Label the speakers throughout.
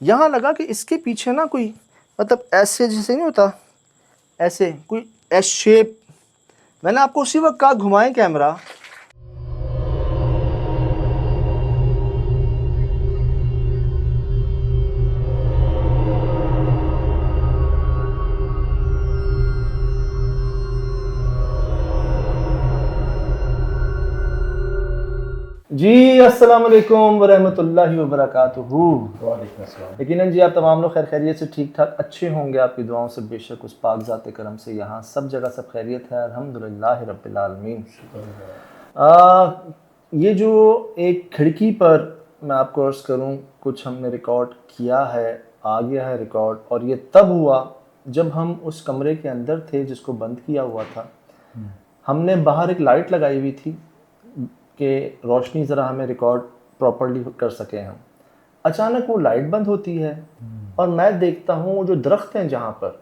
Speaker 1: यहाँ लगा कि इसके पीछे ना कोई मतलब ऐसे जैसे नहीं होता, ऐसे कोई एस शेप। मैंने आपको उसी वक्त कहा घुमाएं कैमरा। जी अस्सलाम वालेकुम वरहमतुल्लाहि वबरकातुहू। यकीनन जी आप तमाम लोग खैर खैरियत से ठीक ठाक अच्छे होंगे, आपकी दुआओं से बेशक उस पाक ज़ात करम से यहाँ सब जगह सब खैरियत है, अल्हम्दुलिल्लाह रब्बिल आलमीन। ये जो एक खिड़की पर मैं आपको अर्ज़ करूँ कुछ हमने रिकॉर्ड किया है, आ गया है रिकॉर्ड, और ये तब हुआ जब हम उस कमरे के अंदर थे जिसको बंद किया हुआ था। हमने बाहर एक लाइट लगाई हुई थी कि रोशनी ज़रा हमें रिकॉर्ड प्रॉपर्ली कर सकें हम। अचानक वो लाइट बंद होती है और मैं देखता हूँ वो जो दरख्त हैं जहाँ पर,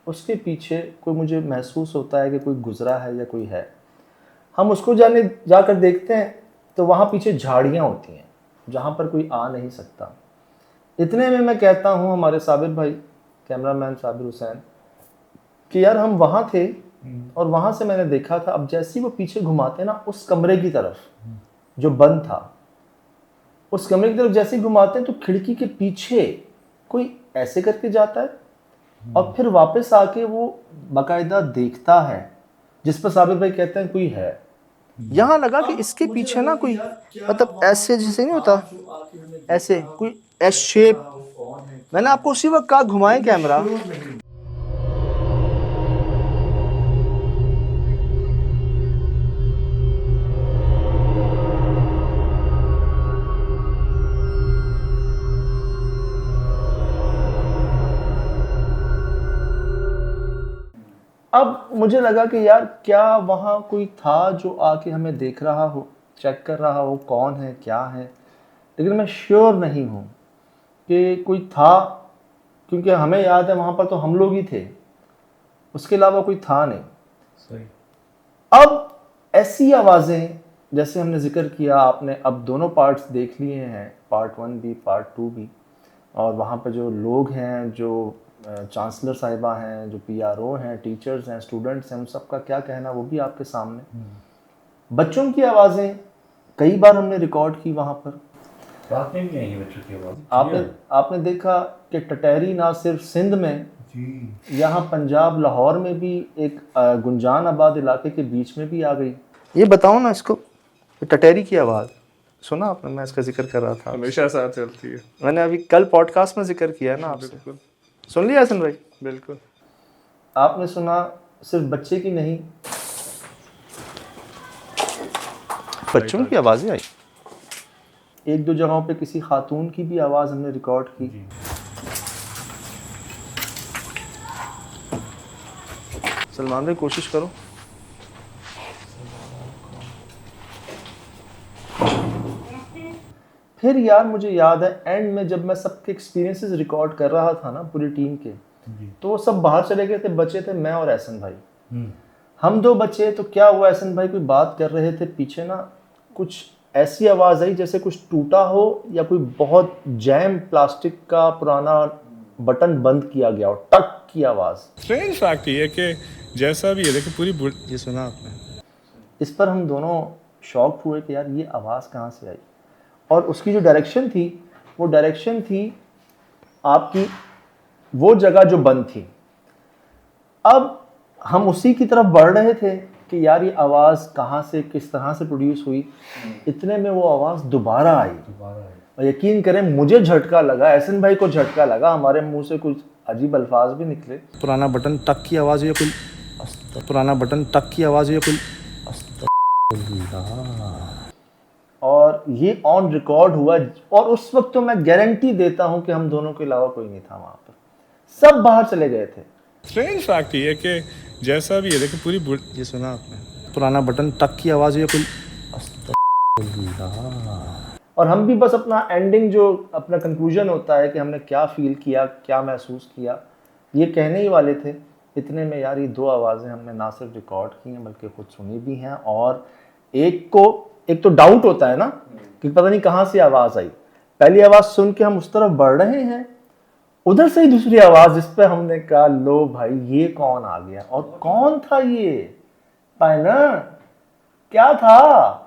Speaker 1: उसके पीछे कोई मुझे महसूस होता है कि कोई गुज़रा है या कोई है। हम उसको जाकर देखते हैं तो वहाँ पीछे झाड़ियाँ होती हैं जहाँ पर कोई आ नहीं सकता। इतने में मैं कहता हूँ हमारे साबिर भाई, कैमरामैन साबिर हुसैन, कि यार हम वहाँ थे और वहाँ से मैंने देखा था। अब जैसे ही वो पीछे घुमाते ना उस कमरे की तरफ जो बंद था, उस कमरे की तरफ जैसे ही घुमाते हैं तो खिड़की के पीछे कोई ऐसे करके जाता है और फिर वापस आके वो बाकायदा देखता है, जिस पर साबिर भाई कहते हैं कोई है। यहाँ लगा कि इसके पीछे ना कोई मतलब ऐसे जैसे नहीं होता, ऐसे कोई एस शेप। मैंने आपको उसी वक्त कहा घुमाएं कैमरा। अब मुझे लगा कि यार क्या वहाँ कोई था जो आके हमें देख रहा हो, चेक कर रहा हो कौन है क्या है, लेकिन मैं श्योर नहीं हूँ कि कोई था, क्योंकि हमें याद है वहाँ पर तो हम लोग ही थे, उसके अलावा कोई था नहीं।
Speaker 2: सही।
Speaker 1: अब ऐसी आवाज़ें जैसे हमने जिक्र किया, आपने अब दोनों पार्ट्स देख लिए हैं, पार्ट 1 भी पार्ट 2 भी, और वहाँ पर जो लोग हैं, जो चांसलर साहिबा हैं, जो पीआरओ हैं, टीचर्स हैं, स्टूडेंट्स हैं, उन सब का क्या कहना वो भी आपके सामने। बच्चों की आवाज़ें कई बार हमने रिकॉर्ड की वहाँ पर।
Speaker 2: रात में भी आएंगे बच्चों की आवाज़।
Speaker 1: आपने देखा कि टटहरी ना सिर्फ सिंध में, यहाँ पंजाब लाहौर में भी एक गुंजान आबाद इलाके के बीच में भी आ गई। ये बताओ ना इसको, टटहरी की आवाज़ सुना आपने? मैं इसका जिक्र कर रहा था,
Speaker 3: हमेशा साथ चलती है।
Speaker 1: मैंने अभी कल पॉडकास्ट में जिक्र किया है ना आपसे।
Speaker 3: बिल्कुल
Speaker 1: सुन लिया हसन भाई?
Speaker 3: बिल्कुल।
Speaker 1: आपने सुना सिर्फ बच्चे की नहीं, बच्चों की आवाज़ें आई। एक दो जगहों पे किसी खातून की भी आवाज़ हमने रिकॉर्ड की। सलमान भाई कोशिश करो। फिर यार मुझे याद है एंड में जब मैं सबके एक्सपीरियंसेस रिकॉर्ड कर रहा था ना पूरी टीम के, तो वो सब बाहर चले गए थे, बचे थे मैं और एहसन भाई। हम दो बचे तो क्या हुआ, एहसन भाई कोई बात कर रहे थे, पीछे ना कुछ ऐसी आवाज़ आई जैसे कुछ टूटा हो या कोई बहुत जैम प्लास्टिक का पुराना बटन बंद किया गया हो, टक की आवाज़।
Speaker 3: स्ट्रेंज फैक्ट ये है कि जैसा भी है देखिए पूरी ये सुना आपने।
Speaker 1: इस पर हम दोनों शॉक हुए कि यार ये आवाज़ कहाँ से आई, और उसकी जो डायरेक्शन थी वो डायरेक्शन थी आपकी वो जगह जो बंद थी। अब हम उसी की तरफ बढ़ रहे थे कि यार ये आवाज़ कहाँ से किस तरह से प्रोड्यूस हुई। इतने में वो आवाज़ दोबारा आई और यकीन करें मुझे झटका लगा, एहसन भाई को झटका लगा, हमारे मुंह से कुछ अजीब अल्फाज भी निकले। पुराना बटन टक की आवाज़, या कोई पुराना बटन टक की आवाज़, या कोई, और ये ऑन रिकॉर्ड हुआ। और उस वक्त तो मैं गारंटी देता हूं कि हम दोनों के अलावा कोई नहीं था वहां पर, सब बाहर चले गए थे।
Speaker 3: स्ट्रेंज फैक्ट ये है कि जैसा भी है देखिए पूरी ये सुना आपने।
Speaker 1: पुराना बटन टक की आवाज़, या कोई, और हम भी बस अपना एंडिंग जो अपना कंक्लूजन होता है कि हमने क्या फील किया, क्या महसूस किया, ये कहने ही वाले थे। इतने में यार ये दो आवाज़ें हमने ना सिर्फ रिकॉर्ड की हैं बल्कि खुद सुनी भी हैं। और एक तो डाउट होता है ना कि पता नहीं कहाँ से आवाज़ आई। पहली आवाज़ सुन के हम उस तरफ बढ़ रहे हैं उधर से ही दूसरी आवाज जिस पे हमने कहा लो भाई ये कौन आ गया, और कौन था ये पायना, क्या था,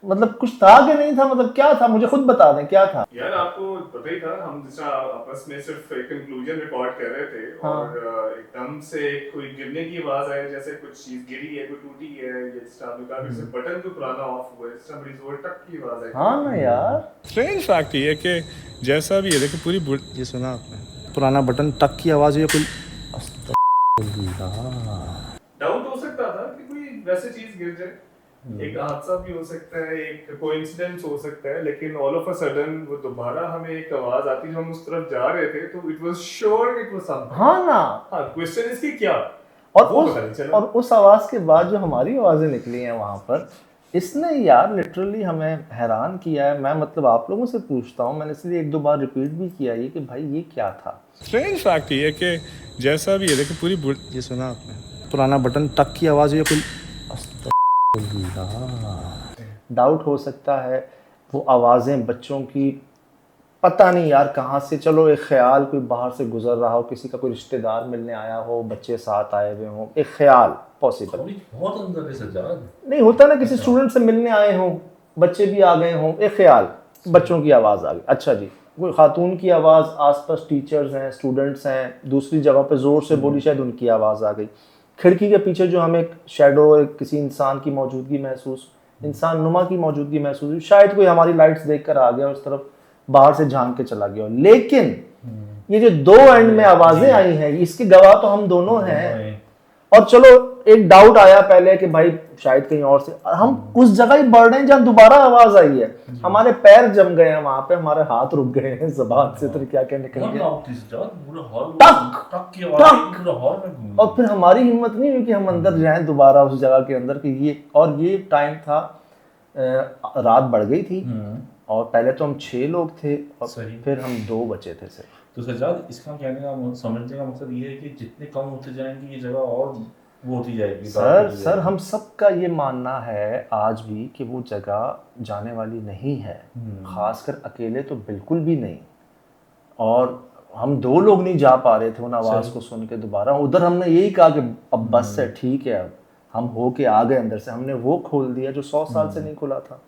Speaker 1: मतलब कुछ था कि नहीं था, मतलब क्या था, मुझे खुद बता दें क्या था।
Speaker 3: यार आपको पता ही था, हम जैसा आपस में सिर्फ एक कंक्लूजन रिकॉर्ड कर रहे थे
Speaker 1: हाँ।
Speaker 3: और एकदम से कोई गिरने की आवाज आई, जैसे कुछ चीज गिरी है, कोई टूटी है, या जिस तरह आपने कहा कि बटन कोई पुराना ऑफ हुआ है, जिस तरह बड़ी जोर टक की आवाज आई।
Speaker 1: हाँ ना यार,
Speaker 3: स्ट्रेंज फैक्ट ये है कि जैसा भी है देखिए पूरी
Speaker 1: ये सुना आपने, पुराना बटन टक की आवाज हुई, कोई
Speaker 3: डाउट हो सकता था कि कोई वैसे चीज गिर जाए, एक हादसा भी हो सकता है, एक कोइंसिडेंस हो सकता है, लेकिन ऑल ऑफ अ सडन वो दोबारा हमें एक आवाज आती है, जब हम उस तरफ जा रहे थे तो it was sure it was something.
Speaker 1: हाँ ना,
Speaker 3: हाँ, क्वेश्चन इसकी क्या,
Speaker 1: और
Speaker 3: वो
Speaker 1: उस
Speaker 3: पता नहीं चला।
Speaker 1: और उस आवाज के बाद जो हमारी आवाजें निकली हैं वहां पर, इसने यार लिटरली हमें हैरान किया है। मैं मतलब आप लोगों से पूछता हूँ, मैंने इसलिए एक दो बार रिपीट भी किया ये कि भाई ये क्या था।
Speaker 3: स्ट्रेंज फैक्ट ये है कि जैसा भी है देखिए पूरी
Speaker 1: ये सुना आपने, पुराना बटन टक की आवाज हुई, कोई डाउट हो सकता है वो आवाज़ें बच्चों की, पता नहीं यार कहाँ से, चलो एक ख्याल कोई बाहर से गुजर रहा हो, किसी का कोई रिश्तेदार मिलने आया हो, बच्चे साथ आए हुए हों, एक ख्याल पॉसिबल
Speaker 2: बहुत अंदर है सज्जाद।
Speaker 1: नहीं होता ना, किसी स्टूडेंट से मिलने आए हों, बच्चे भी आ गए हों, एक ख्याल, बच्चों की आवाज़ आ गई, अच्छा जी कोई खातून की आवाज़, आसपास टीचर्स हैं, स्टूडेंट्स हैं, दूसरी जगह पे ज़ोर से बोली, शायद उनकी आवाज़ आ गई, खिड़की के पीछे जो हमें शेडो, किसी इंसान की मौजूदगी महसूस, इंसान नुमा की मौजूदगी महसूस हुई, शायद कोई हमारी लाइट्स देखकर आ गया उस तरफ, बाहर से झांक के चला गया। लेकिन ये जो दो एंड में आवाजें आई हैं, इसके गवाह तो हम दोनों हैं। और चलो एक डाउट आया पहले कि भाई शायद कहीं और से, हम उस जगह ही बढ़ रहे हैं जहाँ दोबारा आवाज आई है, हमारे पैर जम गए हैं वहां पे, हमारे हाथ रुक गए हैं, ज़बान से तो क्या क्या निकल गया, और फिर हमारी हिम्मत नहीं हुई कि हम अंदर जाएं दोबारा उस जगह के अंदर कि ये, और ये टाइम था रात बढ़ गई थी, और पहले तो हम 6 लोग थे और फिर हम 2 बचे थे सिर्फ।
Speaker 2: तो सज्जाद इसका कहने का समझने का मकसद ये है कि जितने कम होते जाएंगे ये जगह और वो होती जाएगी।
Speaker 1: सर हम सबका ये मानना है आज भी कि वो जगह जाने वाली नहीं है, खासकर अकेले तो बिल्कुल भी नहीं, और हम 2 लोग नहीं जा पा रहे थे उन आवाज़ को सुन के दोबारा। उधर हमने यही कहा कि अब बस है, ठीक है, अब हम हो के आ गए अंदर से, हमने वो खोल दिया जो 100 साल से नहीं खुला था,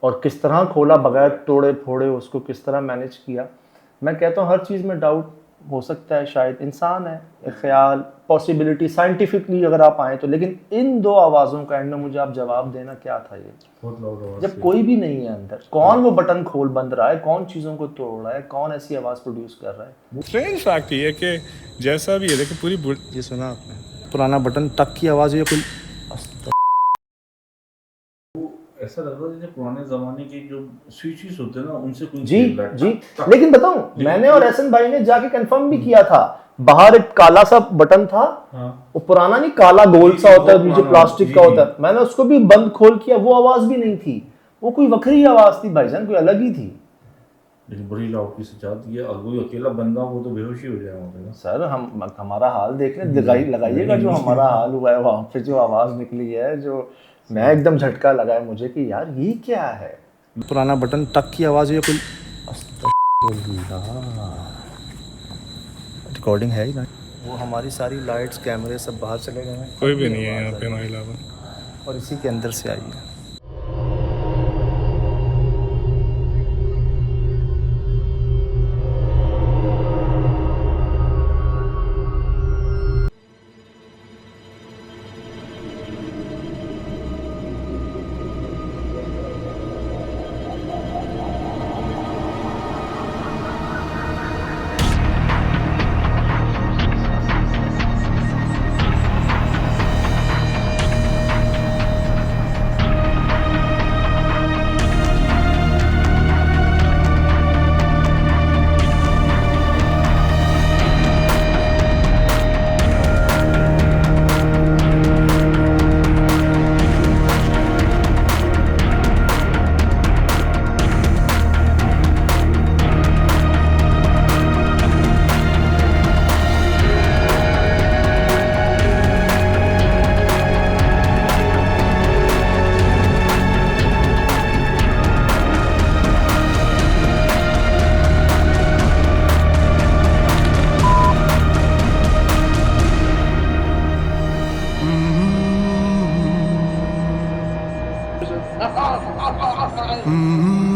Speaker 1: और किस तरह खोला, बगैर तोड़े फोड़े उसको किस तरह मैनेज किया। मैं कहता हूँ हर चीज़ में डाउट हो सकता है, शायद इंसान है, एक ख्याल, पॉसिबिलिटी, साइंटिफिकली अगर आप आए तो, लेकिन इन 2 आवाज़ों का एंड में मुझे आप जवाब देना क्या था ये, जब कोई भी नहीं है अंदर, कौन वो बटन खोल बंद रहा है, कौन चीज़ों को तोड़ रहा है, कौन ऐसी आवाज़ प्रोड्यूस कर रहा है।
Speaker 3: स्ट्रेंज फैक्ट ये है कि जैसा भी है देखिए पूरी
Speaker 1: ये सुना आपने, पुराना बटन टक की आवाज़ हुई, कोई
Speaker 2: ऐसा लग रहा है जैसे पुराने जमाने के जो स्विचेस होते हैं ना उनसे कोई
Speaker 1: जी जी, लेकिन बताऊं मैंने और एहसन भाई ने जाके कंफर्म भी किया था, बाहर एक काला सा बटन था, वो पुराना नहीं, काला गोल सा होता है जो प्लास्टिक का होता है, मैंने उसको भी बंद खोल किया, वो आवाज भी नहीं थी, वो कोई वखरी आवाज थी भाईजान, कोई अलग ही थी।
Speaker 2: लेकिन बड़ी लाउड की सजाती है, और कोई अकेला बंदा वो तो बेहोश ही हो जाएगा।
Speaker 1: सर हम हमारा हाल देख ले, लगाइएगा जो हमारा हाल हुआ है वहां पे, जो आवाज निकली है, जो मैं एकदम झटका लगा है मुझे कि यार ये क्या है। पुराना बटन टक की आवाज हुई, कोई रिकॉर्डिंग है ही ना, वो हमारी सारी लाइट्स कैमरे सब बाहर चले गए हैं,
Speaker 3: कोई भी नहीं है यहाँ पे हमारे अलावा,
Speaker 1: और इसी के अंदर से आई है।
Speaker 4: Mm-hmm.